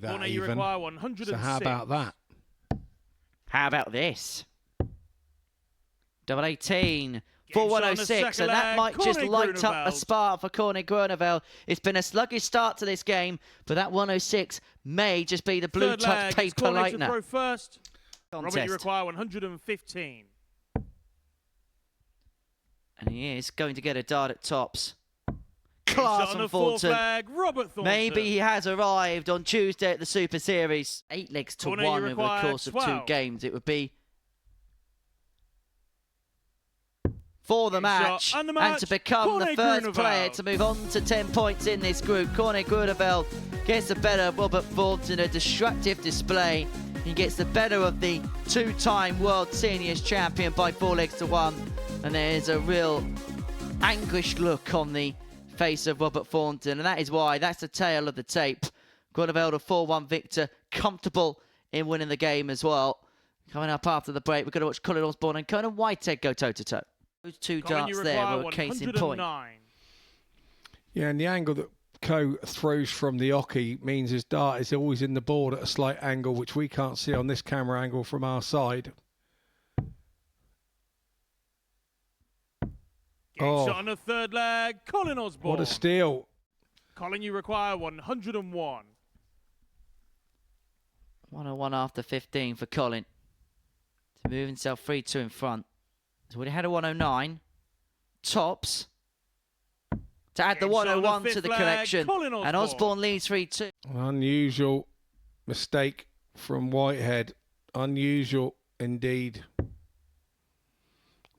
that Corner, you even. require 106. So how about that? How about this? Double 18 for 106, and that might just light up a spark for Corner Grunevel. It's been a sluggish start to this game, but that 106 may just be the blue touch paper lightener. Throw first. Robert, you require 115. And he is going to get a dart at tops. Class on Thornton. Maybe he has arrived on Tuesday at the Super Series. 8 legs to 1 over the course of 2 games. It would be for the match and to become the first player to move on to 10 points in this group. Corner Grunevel gets the better of Robert Thornton, a destructive display. He gets the better of the 2-time World Seniors champion by 4 legs to 1. And there's a real anguished look on the face of Robert Thornton, and that is why that's the tale of the tape. Grunevel, a 4-1 victor, comfortable in winning the game as well. Coming up after the break, we're going to watch Colin, Osborne and Coman Whitehead go toe-to-toe. Those 2 darts there were a case in point. Yeah, and the angle that Co throws from the oche means his dart is always in the board at a slight angle, which we can't see on this camera angle from our side. Shot on the 3rd leg, Colin Osborne. What a steal. Colin, you require 101. 101 after 15 for Colin to move himself 3-2 in front. So we had a 109. Tops to add the 101 to the collection. And Osborne leads 3-2. Unusual mistake from Whitehead. Unusual indeed.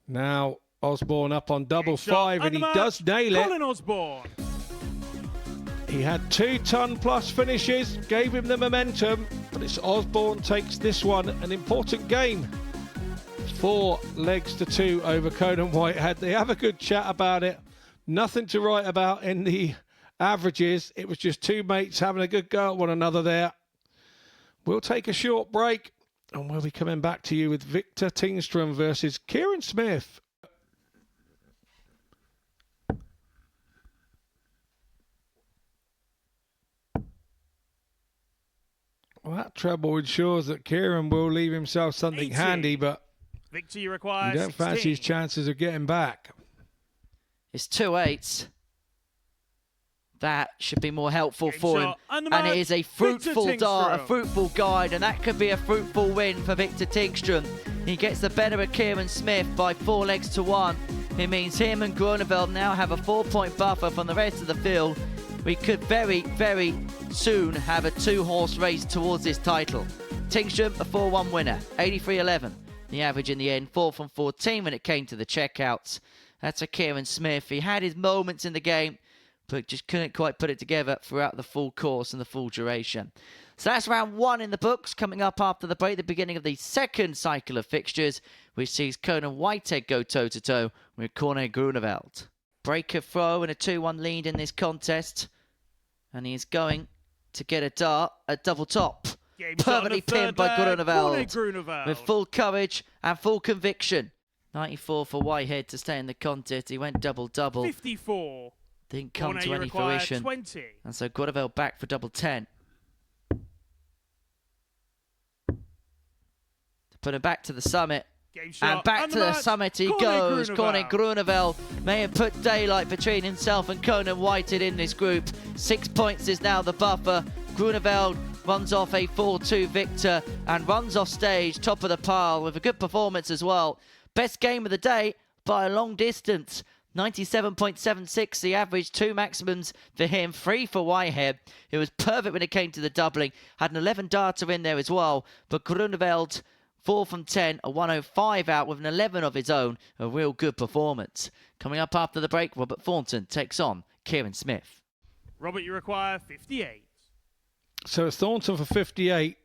Now Osborne up on double 5, and he does nail it. Colin Osborne. He had 2-ton plus finishes, gave him the momentum, but it's Osborne takes this one, an important game. 4 legs to 2 over Coman Whitehead. They have a good chat about it. Nothing to write about in the averages. It was just 2 mates having a good go at one another there. We'll take a short break, and we'll be coming back to you with Victor Tingstrom versus Kieran Smith. Well, that treble ensures that Kieran will leave himself something handy, but Victor, you require don't fancy his chances of getting back. It's 2 8s. That should be more helpful for him. And it is a fruitful dart, a fruitful guide, and that could be a fruitful win for Victor Tingstrom. He gets the better of Kieran Smith by 4 legs to 1. It means him and Grunevel now have a 4-point buffer from the rest of the field. We could very, very soon have a 2-horse race towards this title. Tingstrom, a 4-1 winner, 83-11. The average in the end, 4 from 14 when it came to the checkouts. That's a Kieran Smith. He had his moments in the game, but just couldn't quite put it together throughout the full course and the full duration. So that's round 1 in the books. Coming up after the break, the beginning of the 2nd cycle of fixtures, which sees Coman Whitehead go toe-to-toe with Corner Grunevel. Breaker throw and a 2-1 lead in this contest. And he's going to get a dart at double top. Permanently pinned by Grunevel with full courage and full conviction. 94 for Whitehead to stay in the contest. He went double-double. 54. Didn't come to any fruition. 20. And so Grunevel back for double 10. To put him back to the summit. And back to the summit he goes. Corner Grunevel may have put daylight between himself and Coman Whitehead in this group. 6 points is now the buffer. Grunevel runs off a 4-2 victor and runs off stage, top of the pile with a good performance as well. Best game of the day by a long distance. 97.76 the average, 2 maximums for him, 3 for Whitehead. It was perfect when it came to the doubling. Had an 11 darter in there as well, but Grunevel 4 from 10, a 105 out with an 11 of his own. A real good performance. Coming up after the break, Robert Thornton takes on Kieran Smith. Robert, you require 58. So Thornton for 58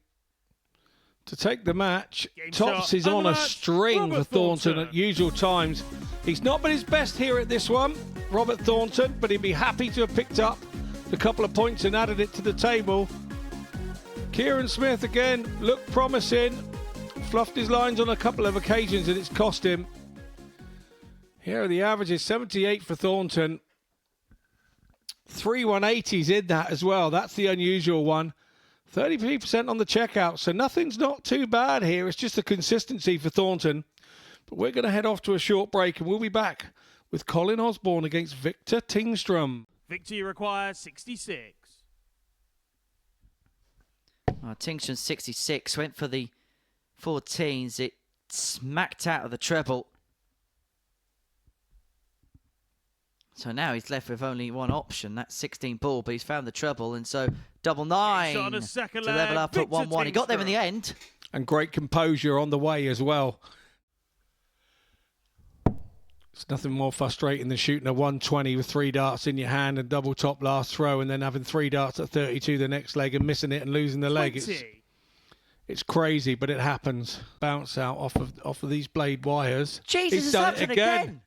to take the match. Tops is on a string for Thornton at usual times. He's not been his best here at this one, Robert Thornton, but he'd be happy to have picked up a couple of points and added it to the table. Kieran Smith again looked promising. Fluffed his lines on a couple of occasions and it's cost him. Here are the averages, 78 for Thornton. 3 180s in that as well. That's the unusual one. 33% on the checkout, so nothing's not too bad here. It's just the consistency for Thornton. But we're going to head off to a short break, and we'll be back with Colin Osborne against Victor Tingstrom. Victory requires 66. Tingstrom 66 went for the 14s. It smacked out of the treble. So now he's left with only one option. That's 16 ball, but he's found the treble, and so double 9 to level up at 1-1. He got there in the end. And great composure on the way as well. It's nothing more frustrating than shooting a 120 with 3 darts in your hand and double top last throw, and then having 3 darts at 32 the next leg and missing it and losing the leg. It's crazy, but it happens. Bounce out off of these blade wires. Jesus, he's done it again.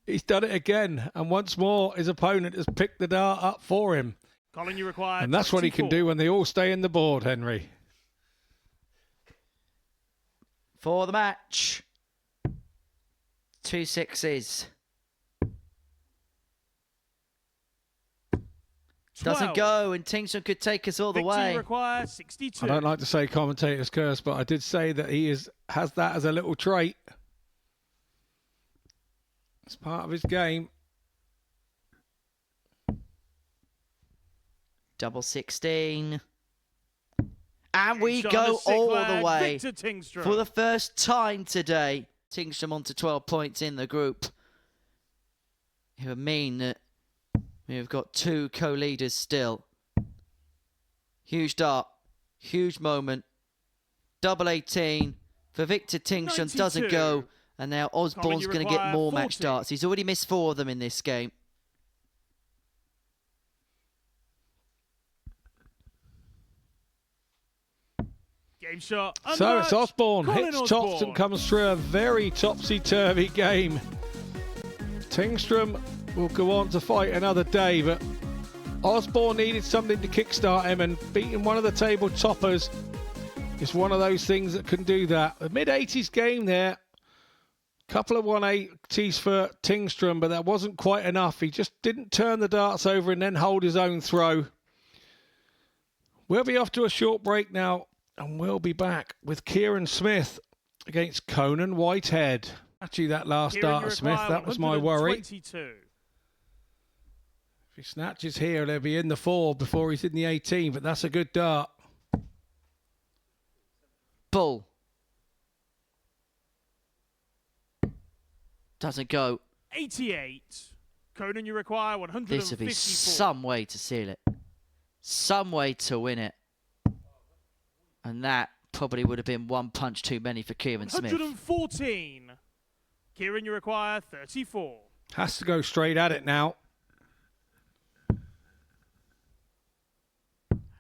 He's done it again, and once more his opponent has picked the dart up for him. Colin, you require and that's 24. what he can do when they all stay in the board, Henry. For the match. 2 6s. Doesn't go, and Tingstrom could take us all the way. Requires 62. I don't like to say commentator's curse, but I did say that he has that as a little trait. It's part of his game. Double 16. And we go all the way. For the first time today, Tingstrom on to 12 points in the group. It would mean that we've got 2 co-leaders still. Huge dart. Huge moment. Double 18 for Victor Tingstrom. Doesn't go. And now Osborne's going to get more 40 match darts. He's already missed 4 of them in this game. Game shot. So it's Osborne. Hits tops and comes through a very topsy-turvy game. Tingstrom will go on to fight another day, but Osborne needed something to kickstart him, and beating one of the table toppers is one of those things that can do that. A mid-80s game there. Couple of 180s for Tingstrom, but that wasn't quite enough. He just didn't turn the darts over and then hold his own throw. We'll be off to a short break now, and we'll be back with Kieran Smith against Coman Whitehead. Actually, that last dart of Smith, that was my worry. 22. If he snatches here, he'll be in the 4 before he's in the 18, but that's a good dart. Bull. Doesn't go. 88. Conan, you require 154. This would be some way to seal it. Some way to win it. And that probably would have been 1 punch too many for Kieran Smith. 114. Kieran, you require 34. Has to go straight at it now.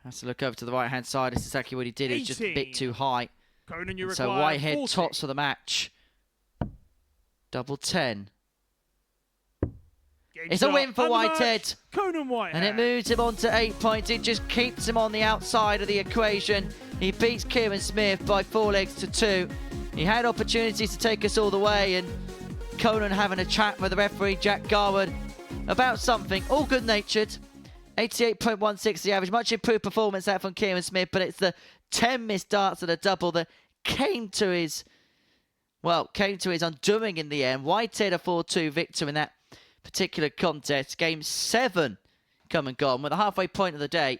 Has to look over to the right-hand side. That's exactly what he did. It was just a bit too high. Conan, you so Whitehead 40. Tops for the match. Double 10. It's a win for Whitehead. Conan Whitehead. And it moves him on to 8 points. It just keeps him on the outside of the equation. He beats Kieran Smith by 4 legs to 2. He had opportunities to take us all the way, and Conan having a chat with the referee, Jack Garwood, about something. All good-natured. 88.16 the average. Much improved performance that from Kieran Smith, but it's the 10 missed darts at a double that came to his undoing in the end. Whitehead a 4-2 victor in that particular contest. Game 7 come and gone. With the halfway point of the day,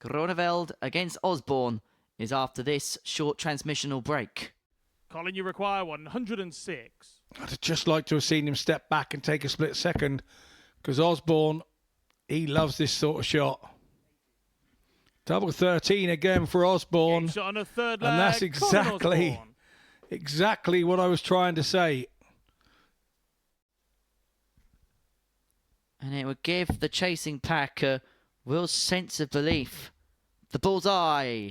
Groeneveld against Osborne is after this short transmissional break. Colin, you require 106. I'd just like to have seen him step back and take a split second, because Osborne, he loves this sort of shot. Double 13 again for Osborne. Shot on a third leg. And that's exactly what I was trying to say. And it would give the chasing pack a real sense of belief. The bullseye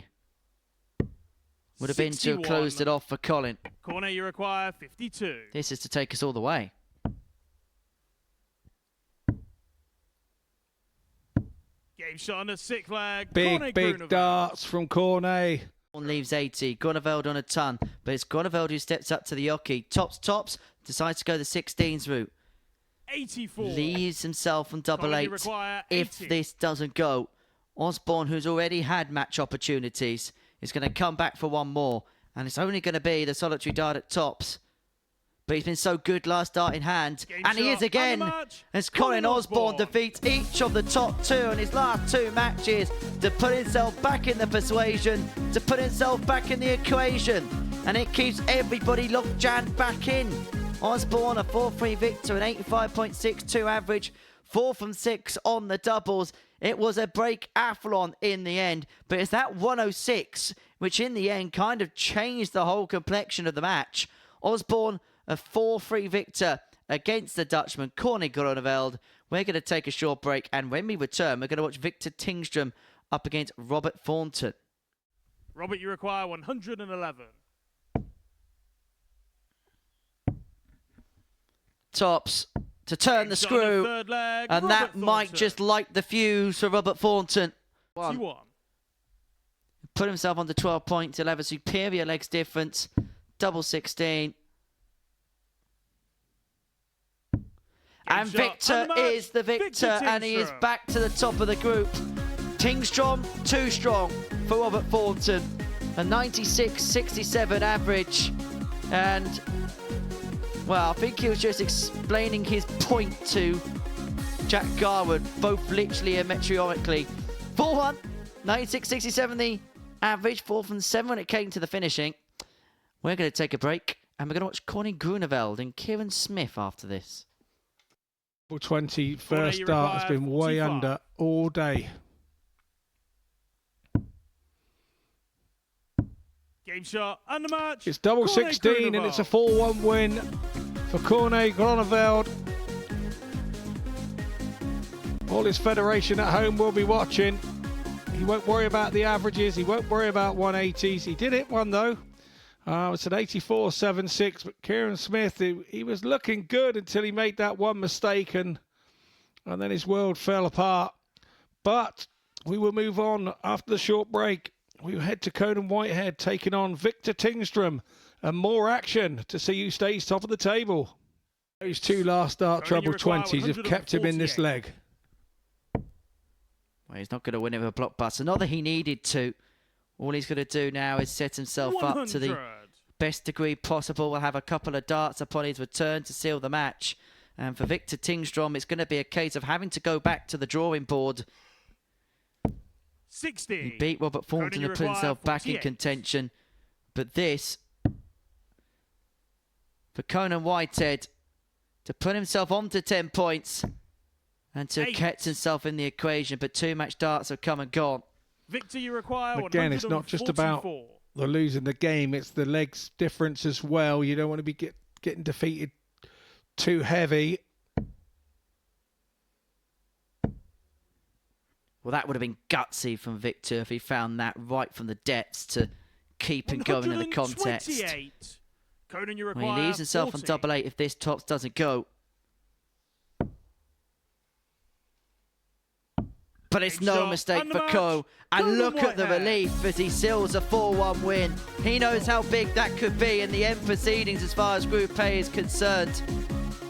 would have been to have closed it off for Colin. Corner, you require 52. This is to take us all the way. Game shot on a 6th leg. Big darts from Cornet. Leaves 80. Groeneveld on a ton. But it's Groeneveld who steps up to the oche. Tops. Decides to go the 16s route. 84. Leaves himself on double 8. If this doesn't go, Osborne, who's already had match opportunities, is going to come back for one more. And it's only going to be the solitary dart at tops. But he's been so good last dart in hand. And he is again, as Colin Osborne defeats each of the top two in his last two matches to put himself back in the persuasion, to put himself back in the equation. And it keeps everybody locked jammed back in. Osborne, a 4-3 victor, an 85.62 average, 4 from 6 on the doubles. It was a break-athlon in the end, but it's that 106 which in the end kind of changed the whole complexion of the match. Osborne, a 4-3 victor against the Dutchman, Coman. We're going to take a short break, and when we return, we're going to watch Victor Tingstrom up against Robert Thornton. Robert, you require 111. Tops to turn the screw, and that might just light the fuse for Robert Thornton. 2-1. Put himself on the 12 points. He'll have a superior legs difference. Double 16. And Victor is the victor, and he is back to the top of the group. Tingstrom, too strong for Robert Thornton. A 96.67 average. And, well, I think he was just explaining his point to Jack Garwood, both literally and meteorically. 4-1, 96.67 the average, 4 from 7 when it came to the finishing. We're going to take a break, and we're going to watch Colin Grunewald and Kieran Smith after this. 20 first start has been way under all day. Game shot and the match. It's double 16 and it's a 4-1 win for Colin Grunewald. All his federation at home will be watching. He won't worry about the averages. He won't worry about 180s. He did hit one though. It's an 84.76, but Kieran Smith, he was looking good until he made that one mistake and then his world fell apart. But we will move on after the short break. We will head to Coman Whitehead taking on Victor Tingstrom, and more action to see who stays top of the table. Those two last start treble 20s have kept him in this leg. Well, he's not going to win with a blockbuster. Not that he needed to. All he's going to do now is set himself 100. Up to the best degree possible. We'll have a couple of darts upon his return to seal the match. And for Victor Tingstrom, it's going to be a case of having to go back to the drawing board. 60. He beat Robert Thornton to put himself back in contention. But this, for Coman Whitehead, to put himself onto 10 points and to catch himself in the equation. But 2 match darts have come and gone. Victor, you require again, it's not just about the losing the game, it's the legs difference as well. You don't want to be getting defeated too heavy. Well, that would have been gutsy from Victor if he found that right from the depths to keep him going in the contest. Conan, you well, he leaves himself 40. On double 8 if this tops doesn't go. But it's no mistake for Co. And look at the relief as he seals a 4-1 win. He knows how big that could be in the end proceedings as far as Group A is concerned.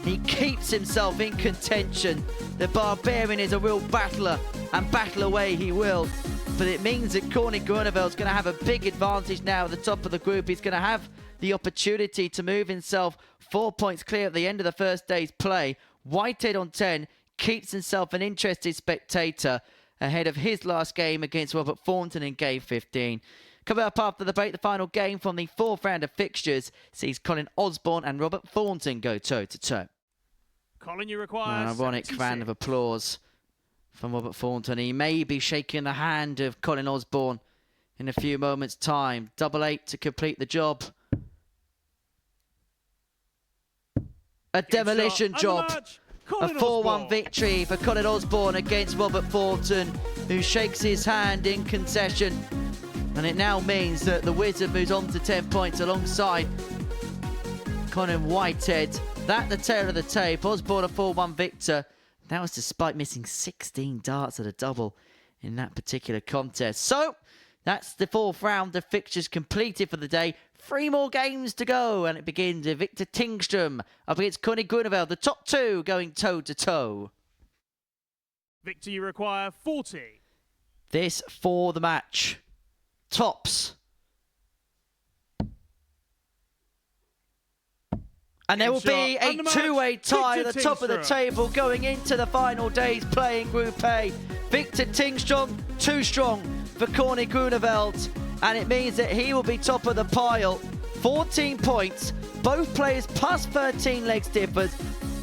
He keeps himself in contention. The Barbarian is a real battler, and battle away he will. But it means that Colin Grunewald is going to have a big advantage now at the top of the group. He's going to have the opportunity to move himself 4 points clear at the end of the first day's play. Whitehead on 10 keeps himself an interested spectator ahead of his last game against Robert Thornton in game 15. Coming up after the break, the final game from the 4th round of fixtures sees Colin Osborne and Robert Thornton go toe-to-toe. Colin, you require an ironic 76. Round of applause from Robert Thornton. He may be shaking the hand of Colin Osborne in a few moments' time. Double 8 to complete the job. A demolition job. A 4-1 victory for Colin Osborne against Robert Thornton, who shakes his hand in concession. And it now means that the Wizard moves on to 10 points alongside Colin Whitehead. That the tail of the tape. Osborne a 4-1 victor. That was despite missing 16 darts at a double in that particular contest. So that's the 4th round of fixtures completed for the day. 3 more games to go, and it begins with Victor Tingstrom up against Colin Grunewald, the top 2 going toe-to-toe. Victor, you require 40. this for the match. Tops. And there will be a two-way tie at the top of the table going into the final days playing Group A. Victor Tingstrom, too strong for Corny Grunewald. And it means that he will be top of the pile. 14 points. Both players plus 13 legs differs.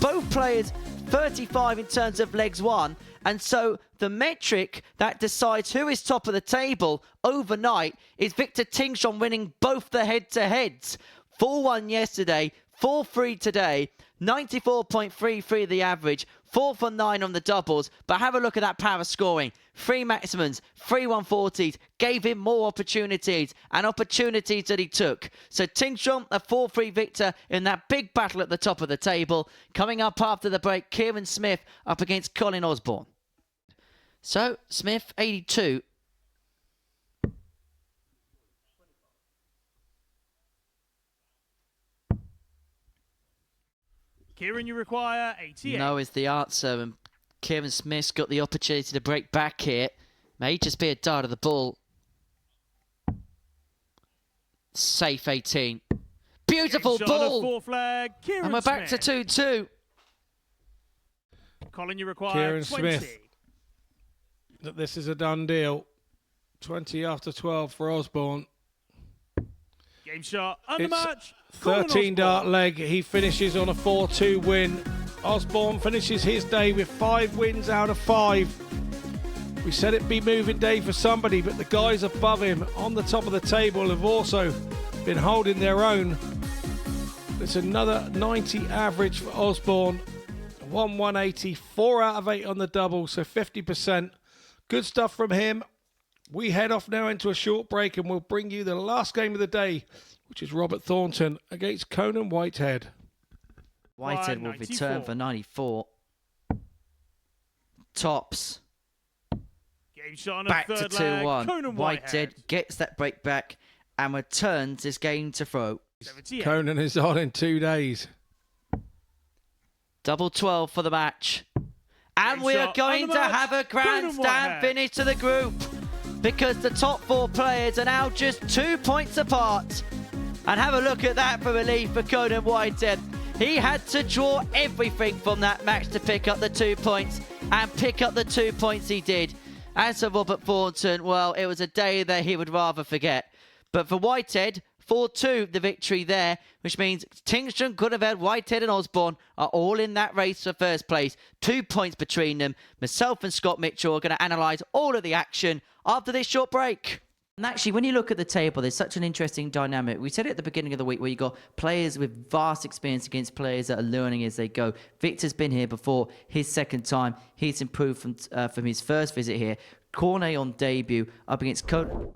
Both players 35 in terms of legs won. And so the metric that decides who is top of the table overnight is Victor Tingstrom winning both the head-to-heads. 4-1 yesterday, 4-3 today, 94.33 the average, 4 for 9 on the doubles. But have a look at that power scoring. 3 maximums, 3 140s, gave him more opportunities, and opportunities that he took. So Tingstrom, a 4-3 victor in that big battle at the top of the table. Coming up after the break, Kieran Smith up against Colin Osborne. So, Smith, 82. Kieran, you require 88. No is the answer, and Kieran Smith's got the opportunity to break back here. May just be a dart of the ball. Safe 18. Beautiful ball! Flag, and we're back to 2-2. Colin, you require Kieran 20. Smith. That this is a done deal. 20 after 12 for Osborne. Game shot, under match. 13 dart leg. He finishes on a 4-2 win. Osborne finishes his day with 5 wins out of 5. We said it'd be moving day for somebody, but the guys above him on the top of the table have also been holding their own. It's another 90 average for Osborne. 180, 4 out of 8 on the double, so 50%. Good stuff from him. We head off now into a short break and we'll bring you the last game of the day, which is Robert Thornton against Coman Whitehead. Whitehead will return for 94. Tops. Game shot on back to 2-1. Whitehead gets that break back and returns this game to throw. 78. Conan is on in 2 days. Double 12 for the match. And we are going to have a grandstand finish to the group because the top 4 players are now just 2 points apart. And have a look at that for relief for Coman Whitehead. He had to draw everything from that match to pick up the 2 points, and pick up the 2 points he did. As for Robert Thornton, well, it was a day that he would rather forget. But for Whitehead, 4-2 the victory there, which means Tingstrom, Grunewald, Whitehead and Osborne are all in that race for first place. 2 points between them. Myself and Scott Mitchell are going to analyse all of the action after this short break. And actually, when you look at the table, there's such an interesting dynamic. We said it at the beginning of the week where you got players with vast experience against players that are learning as they go. Victor's been here before, his second time. He's improved from his first visit here. Cornet on debut up against Coman.